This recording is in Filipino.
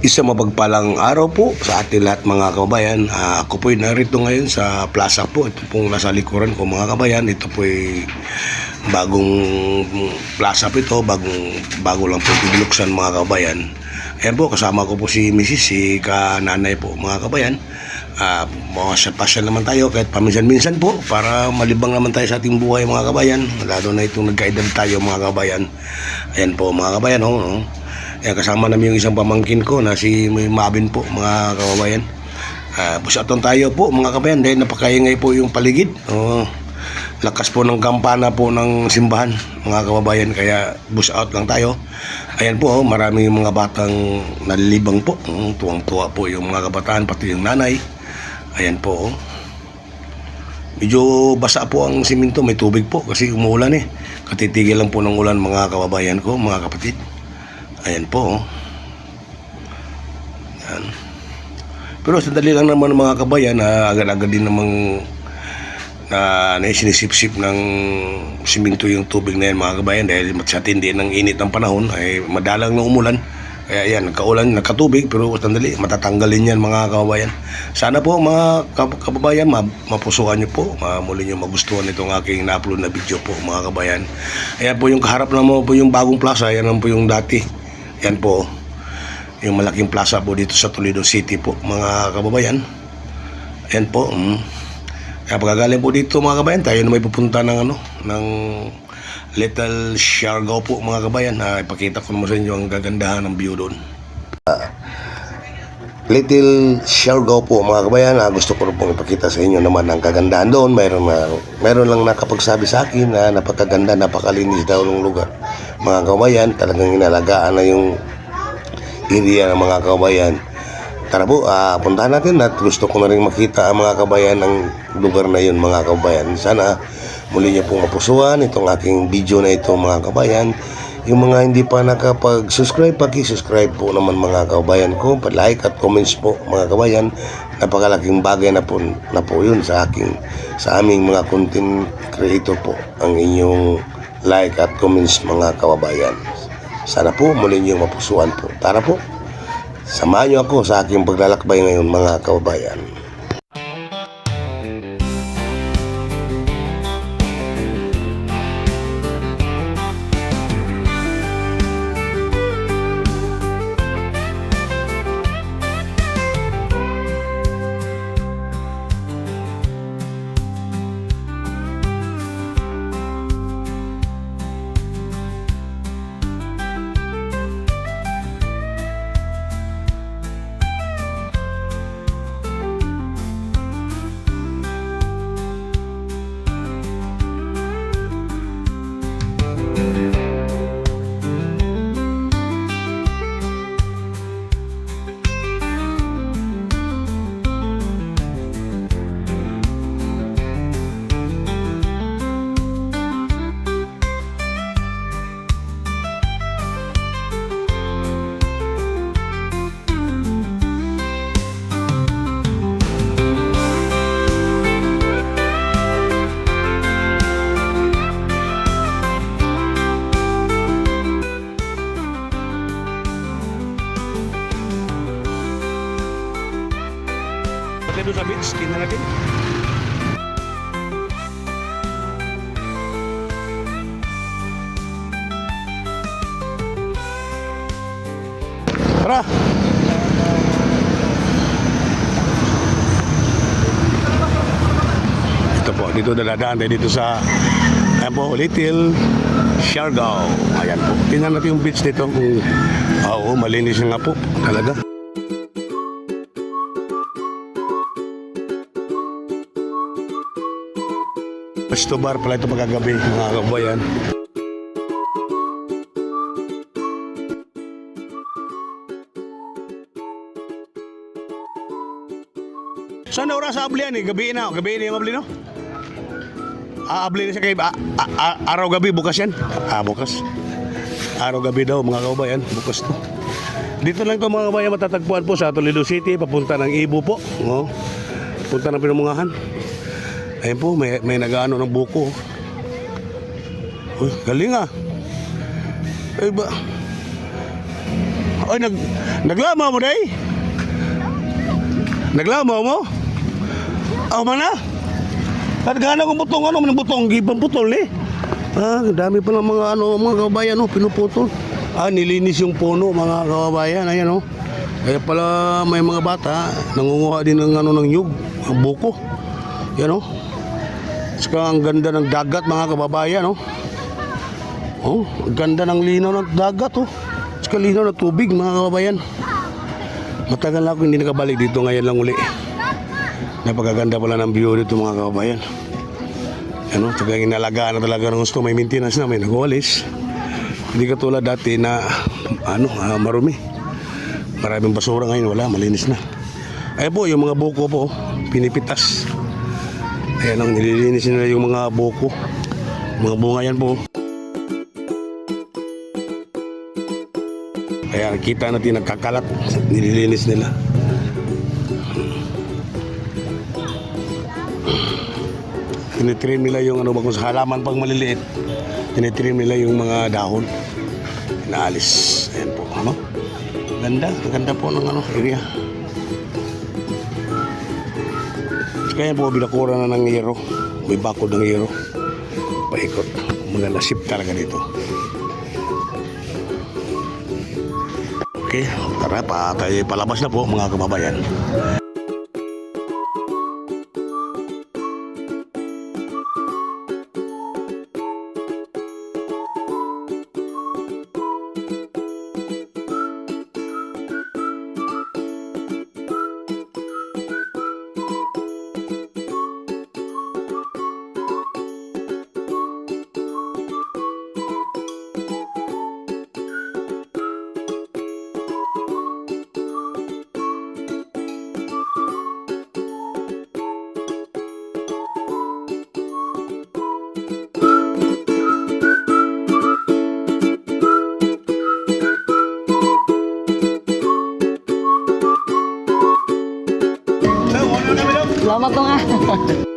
Isang mapagpalang araw po sa ating lahat mga kababayan. Ako po'y narito ngayon sa plaza po. Ito pong nasa likuran ko mga kababayan. Ito po'y bagong plaza po ito. Bago lang po binuksan mga kababayan. Ayan po, kasama ko po si Mrs. si kananay po mga kababayan. Pasya naman tayo kahit paminsan-minsan po para malibang naman tayo sa ating buhay mga kababayan. Lalo na itong nagkaedad tayo mga kababayan. Ayan po mga kababayan. Ayan, kasama namin yung isang pamangkin ko na si Mabin po mga kababayan. Pusaton tayo po mga kababayan dahil napakaingay po yung paligid. Lakas po ng kampana po ng simbahan mga kababayan, kaya bus out lang tayo. Ayan po, marami mga batang nalilibang po. Tuwang-tuwa po yung mga kabataan pati yung nanay. Ayan po. Medyo basa po ang siminto, may tubig po kasi umuulan Katitigil lang po ng ulan mga kababayan ko, mga kapatid. Ayan po. Ayan. Pero sandali lang naman mga kabayan, agad-agad din namang na sinisip-sip ng siminto yung tubig na yan mga kabayan, dahil sa tindi ng init ng panahon ay madalang na umulan. Kaya yan, nagkaulan, nagkatubig, pero sandali matatanggalin yan mga kababayan. Sana po mga kababayan mapusuan nyo po, muli nyo magustuhan itong aking na-upload na video po mga kababayan. Ayan po yung kaharap naman po yung bagong plaza, yan po yung dati. Yan po yung malaking plaza po dito sa Toledo City po mga kababayan. Yan po. Kaya pagkagaling po dito mga kababayan, tayo na may pupunta ng ng Little Siargao po mga kababayan. Ipakita ko naman sa inyo ang gagandahan ng view doon. Little Siargao po mga kababayan. Gusto ko rin pong ipakita sa inyo naman ang kagandahan doon. Mayroon lang nakapagsabi sa akin na napakaganda, napakalinis daw ng lugar mga kababayan. Talagang inalagaan na yung area ng mga kababayan. Tara po, puntahan natin at gusto ko na rin makita ang mga kababayan ng lugar na yun mga kababayan. Sana muli niyo pong mapusuan itong aking video na ito mga kababayan. Yung mga hindi pa nakapag-subscribe, paki-subscribe po naman mga kababayan ko, pa-like at comments po mga kababayan. Napakalaking bagay na po yun sa aming mga content creator po, ang inyong like at comments mga kababayan. Sana po muli niyo mapusuan po. Tara po, samahan niyo ako sa aking paglalakbay ngayon mga kababayan. Doon sa beach, tingnan natin. Tara! Ito po, dito daladaan tayo dito sa Little Siargao. Ayan po. Tingnan natin yung beach dito kung malinis nga po talaga. Resto bar pala ito magagabi mga kababayan. Saan na oras sa ablihan Gabi na yung abli no? Abli na siya kay araw-gabi bukas yan. Bukas. Araw-gabi daw mga kababayan, bukas to. Dito lang to mga kababayan matatagpuan po sa Toledo City, papunta ng Ibu po. Punta ng Pinumungahan. Ayun po, may nag-ano ng buko. Uy, galing Ay ba? Oy, naglamaw mo day? Naglamaw mo? Aw mana? Kadgana kong butong ano, man butong gibang putol ni. Dami pa ng mga mga kababayan pinuputol. Nilinis yung puno mga kababayan, ayan oh. Kaya pala may mga bata nangunguha din ng ng nyug, ang buko. Yan oh. Saka ang ganda ng dagat mga kababayan oh. Oh, ang ganda ng linaw ng dagat oh. Saka linaw ng tubig mga kababayan. Matagal na ako hindi nakabalik dito, ngayon lang uli. Napakaganda pala ng view dito mga kababayan. Ano, talagang inalagaan na talaga ng gusto, may maintenance na, may nag-walis. Hindi katulad dati na marumi. Maraming basura ngayon, wala, malinis na. Ayan po, yung mga buko po, pinipitas. Ayan ang nililinis nila yung mga buko. Mga bunga yan po. Kaya kita natin nagkakalat, nililinis nila. Tinitrim nila yung kung sa halaman pag maliliit, tinitrim nila yung mga dahon. Inaalis. Ayan po, ganda po ng area. Kaya po binakura na ng hero. May bakod ng hero. Paikot. Mga lasip talaga dito. Okay, tara pa tayo palabas na po mga kababayan. Salamat po nga.